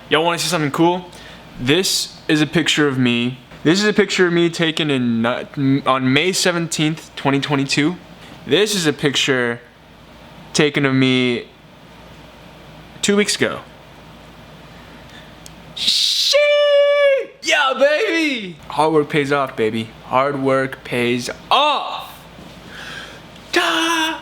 Y'all want to see something cool? This is a picture of me. This is a picture of me taken on May 17th, 2022. This is a picture taken of me 2 weeks ago. Shit! Yeah, baby! Hard work pays off, baby. Hard work pays off! Da!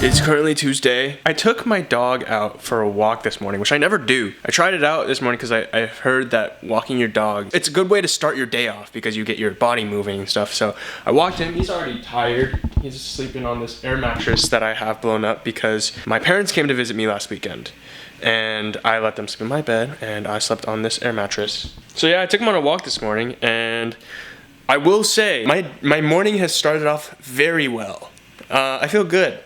It's currently Tuesday. I took my dog out for a walk this morning, which I never do. I tried it out this morning because I heard that walking your dog, it's a good way to start your day off because you get your body moving and stuff. So I walked him. He's already tired. He's sleeping on this air mattress that I have blown up because my parents came to visit me last weekend and I let them sleep in my bed and I slept on this air mattress. So yeah, I took him on a walk this morning and I will say my morning has started off very well. I feel good.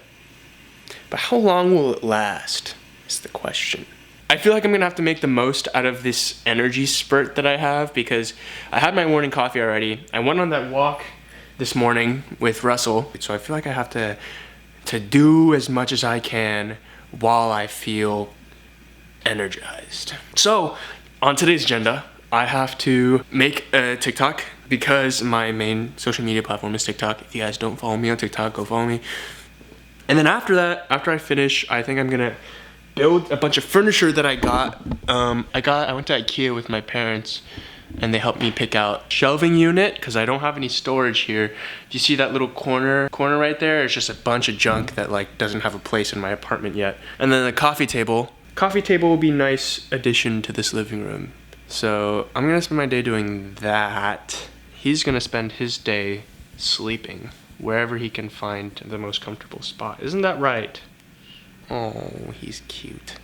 But how long will it last is the question. I feel like I'm gonna have to make the most out of this energy spurt that I have because I had my morning coffee already. I went on that walk this morning with Russell. So I feel like I have to do as much as I can while I feel energized. So on today's agenda, I have to make a TikTok because my main social media platform is TikTok. If you guys don't follow me on TikTok, go follow me. And then after that, after I finish, I think I'm gonna build a bunch of furniture that I got. I went to IKEA with my parents and they helped me pick out shelving unit because I don't have any storage here. If you see that little corner right there, it's just a bunch of junk that like doesn't have a place in my apartment yet. And then the coffee table. Coffee table will be a nice addition to this living room. So I'm gonna spend my day doing that. He's gonna spend his day sleeping wherever he can find the most comfortable spot. Isn't that right? Oh, he's cute.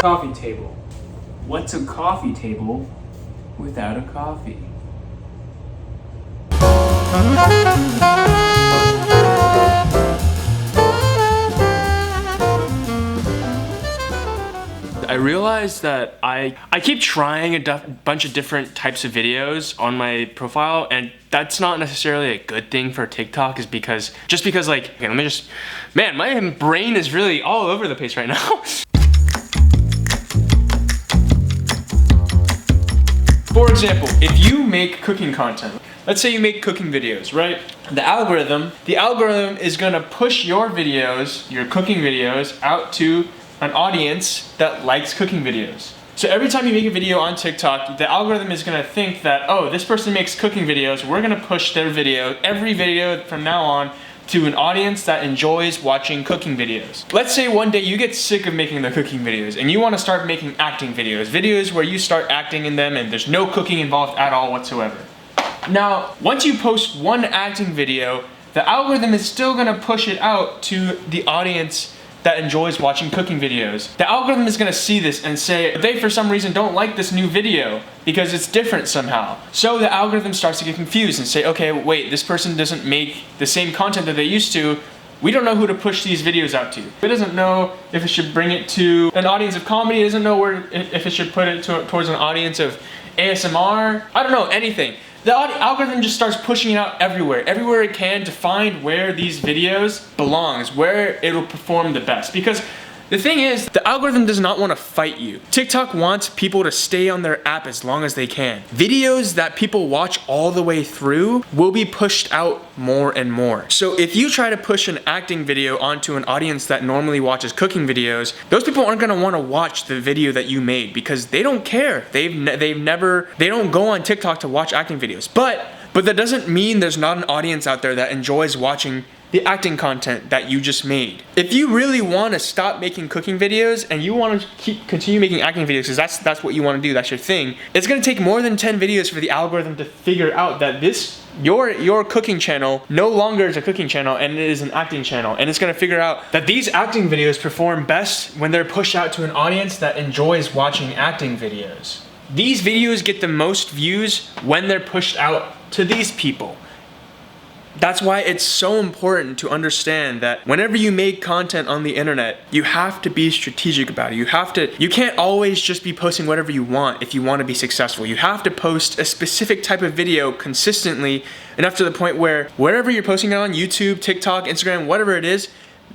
Coffee table. What's a coffee table without a coffee? I realized that I keep trying a bunch of different types of videos on my profile, and that's not necessarily a good thing for TikTok, is because like, okay, man, my brain is really all over the place right now. For example, if you make cooking content, let's say you make cooking videos, right? The algorithm is gonna push your videos, your cooking videos, out to an audience that likes cooking videos. So every time you make a video on TikTok, the algorithm is gonna think that, oh, this person makes cooking videos, we're gonna push their video, every video from now on, to an audience that enjoys watching cooking videos. Let's say one day you get sick of making the cooking videos and you want to start making acting videos where you start acting in them and there's no cooking involved at all whatsoever. Now, once you post one acting video, the algorithm is still gonna push it out to the audience that enjoys watching cooking videos. The algorithm is gonna see this and say, they for some reason don't like this new video because it's different somehow. So the algorithm starts to get confused and say, okay, wait, this person doesn't make the same content that they used to. We don't know who to push these videos out to. It doesn't know if it should bring it to an audience of comedy. It doesn't know if it should put it towards an audience of ASMR, I don't know, anything. The algorithm just starts pushing it out everywhere it can to find where these videos belongs, where it'll perform the best. Because the thing is, the algorithm does not want to fight you. TikTok wants people to stay on their app as long as they can. Videos that people watch all the way through will be pushed out more and more. So if you try to push an acting video onto an audience that normally watches cooking videos, those people aren't going to want to watch the video that you made because they don't care. They don't go on TikTok to watch acting videos. But that doesn't mean there's not an audience out there that enjoys watching the acting content that you just made. If you really want to stop making cooking videos and you want to continue making acting videos because that's what you want to do, that's your thing, it's going to take more than 10 videos for the algorithm to figure out that your cooking channel no longer is a cooking channel and it is an acting channel. And it's going to figure out that these acting videos perform best when they're pushed out to an audience that enjoys watching acting videos. These videos get the most views when they're pushed out to these people. That's why it's so important to understand that whenever you make content on the internet, you have to be strategic about it. You can't always just be posting whatever you want if you want to be successful. You have to post a specific type of video consistently enough to the point where wherever you're posting it on, YouTube, TikTok, Instagram, whatever it is,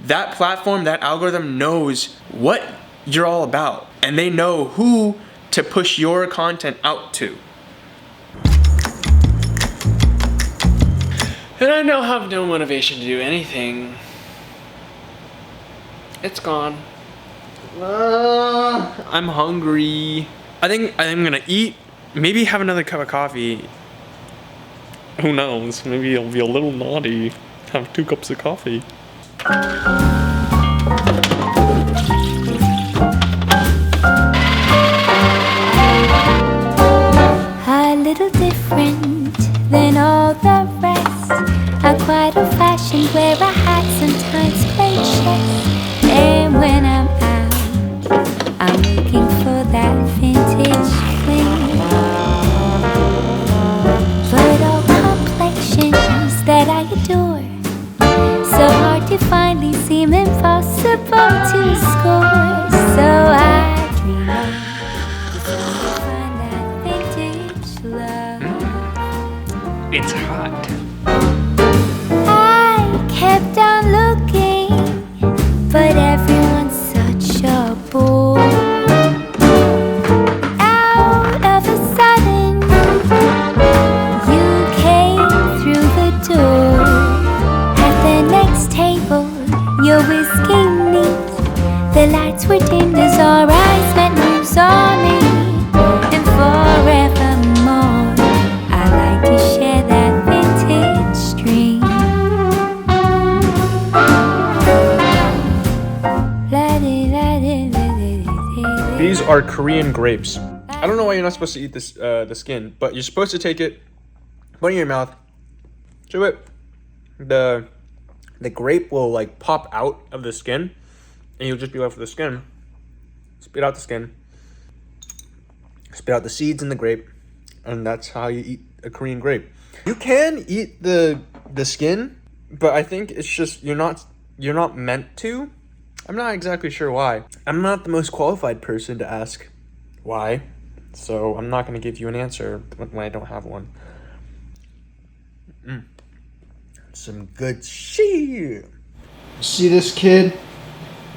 that platform, that algorithm knows what you're all about. And they know who to push your content out to. And I now have no motivation to do anything. It's gone. I'm hungry. I think I'm gonna eat, maybe have another cup of coffee. Who knows? Maybe it'll be a little naughty. Have 2 cups of coffee. A little different than all the rest. I'm quite old-fashioned, wear a hat, sometimes play chess. And when I'm out, I'm looking for that vintage fling. But all complexions that I adore, so hard to find, they seem impossible to score. So I dream of find that vintage love. It's hot. Kept on looking, but everyone's such a bore. Out of a sudden, you came through the door. At the next table, your whiskey neat. The lights were dimmed as our eyes met, moves on me. And forevermore, I like to share that vintage dream. These are Korean grapes. I don't know why you're not supposed to eat this, the skin, but you're supposed to take it, put it in your mouth, chew it. The grape will like pop out of the skin, and you'll just be left with the skin. Spit out the skin, spit out the seeds in the grape, and that's how you eat a Korean grape. You can eat the skin, but I think it's just you're not meant to. I'm not exactly sure why. I'm not the most qualified person to ask why, so I'm not going to give you an answer when I don't have one. Some good shit. See this kid?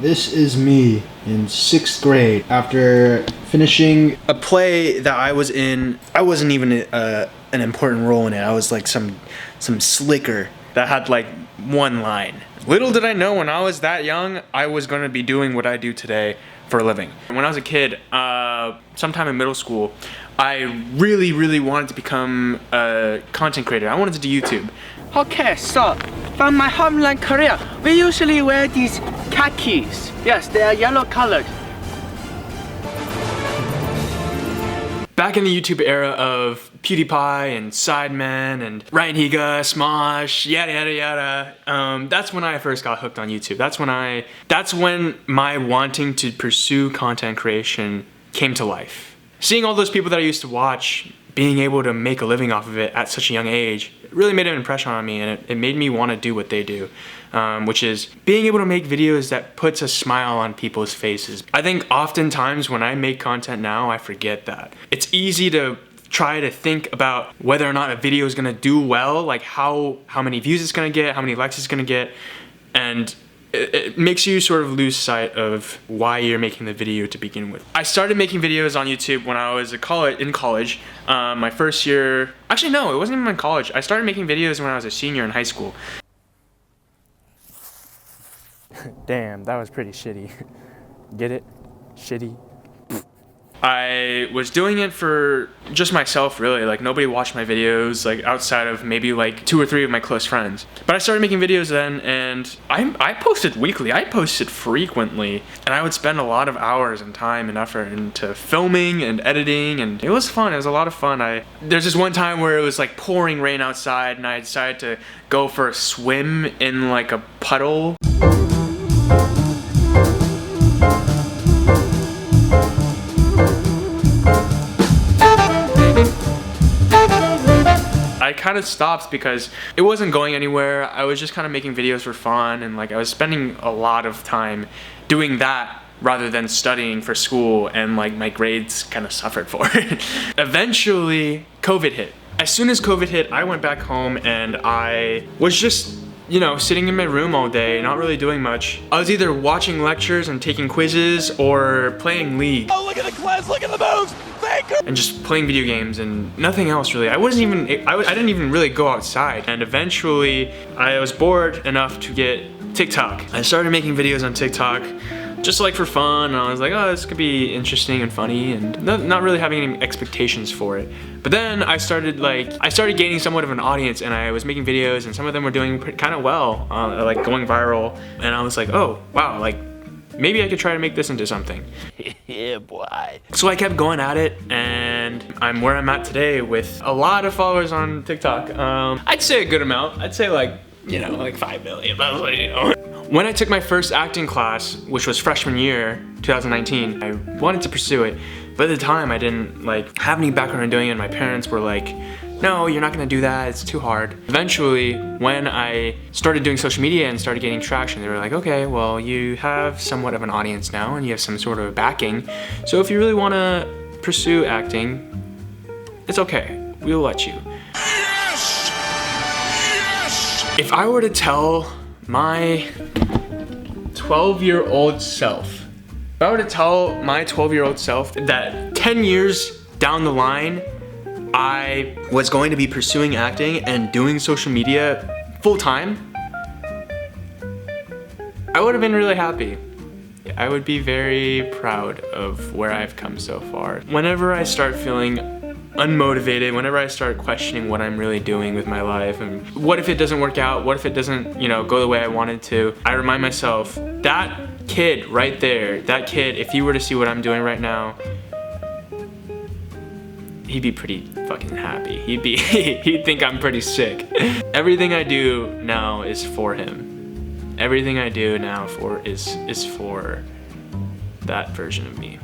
This is me in 6th grade. After finishing A play that I was in, I wasn't even an important role in it. I was like some slicker that had like one line. Little did I know when I was that young, I was going to be doing what I do today for a living. When I was a kid, sometime in middle school, I really wanted to become a content creator. I wanted to do YouTube. Okay, so from my homeland Korea, we usually wear these khakis. Yes, they are yellow colored. Back in the YouTube era of PewDiePie and Sidemen and Ryan Higa, Smosh, yada yada yada, that's when I first got hooked on YouTube. That's when my wanting to pursue content creation came to life. Seeing all those people that I used to watch being able to make a living off of it at such a young age, it really made an impression on me, and it made me want to do what they do, which is being able to make videos that puts a smile on people's faces. I think oftentimes when I make content now, I forget that. It's easy to try to think about whether or not a video is gonna do well, like how many views it's gonna get, how many likes it's gonna get, and it makes you sort of lose sight of why you're making the video to begin with. I started making videos on YouTube when I was in college. My first year, actually no, it wasn't even in college. I started making videos when I was a senior in high school. Damn, that was pretty shitty. Get it? Shitty. I was doing it for just myself, really. Like, nobody watched my videos, like, outside of maybe like 2 or 3 of my close friends. But I started making videos then, and I posted weekly. I posted frequently, and I would spend a lot of hours and time and effort into filming and editing, and it was fun. It was a lot of fun. There's this one time where it was like pouring rain outside, and I decided to go for a swim in like a puddle. I kind of stopped because it wasn't going anywhere. I was just kind of making videos for fun, and like I was spending a lot of time doing that rather than studying for school, and like my grades kind of suffered for it. Eventually, COVID hit. As soon as COVID hit, I went back home and I was just, you know, sitting in my room all day, not really doing much. I was either watching lectures and taking quizzes or playing League. Oh, look at the class, look at the moves! And just playing video games and nothing else really. I didn't even really go outside. And eventually I was bored enough to get TikTok. I started making videos on TikTok just like for fun, and I was like, oh, this could be interesting and funny, and not really having any expectations for it. But then I started gaining somewhat of an audience, and I was making videos, and some of them were doing kind of well, like going viral, and I was like, oh wow, like maybe I could try to make this into something. Yeah, boy. So I kept going at it, and I'm where I'm at today with a lot of followers on TikTok. I'd say a good amount. I'd say like, you know, like 5 million, you know. When I took my first acting class, which was freshman year, 2019, I wanted to pursue it, but at the time I didn't like have any background in doing it, and my parents were like, no, you're not gonna do that, it's too hard. Eventually, when I started doing social media and started getting traction, they were like, okay, well, you have somewhat of an audience now, and you have some sort of backing, so if you really wanna pursue acting, it's okay, we'll let you. Yes! Yes! If I were to tell my 12-year-old self, that 10 years down the line, I was going to be pursuing acting and doing social media full time, I would have been really happy. I would be very proud of where I've come so far. Whenever I start feeling unmotivated, whenever I start questioning what I'm really doing with my life, and what if it doesn't work out, what if it doesn't, you know, go the way I wanted to, I remind myself, that kid right there, that kid, if he were to see what I'm doing right now, he'd be pretty fucking happy. He'd think I'm pretty sick. Everything I do now is for him. Everything I do now is for that version of me.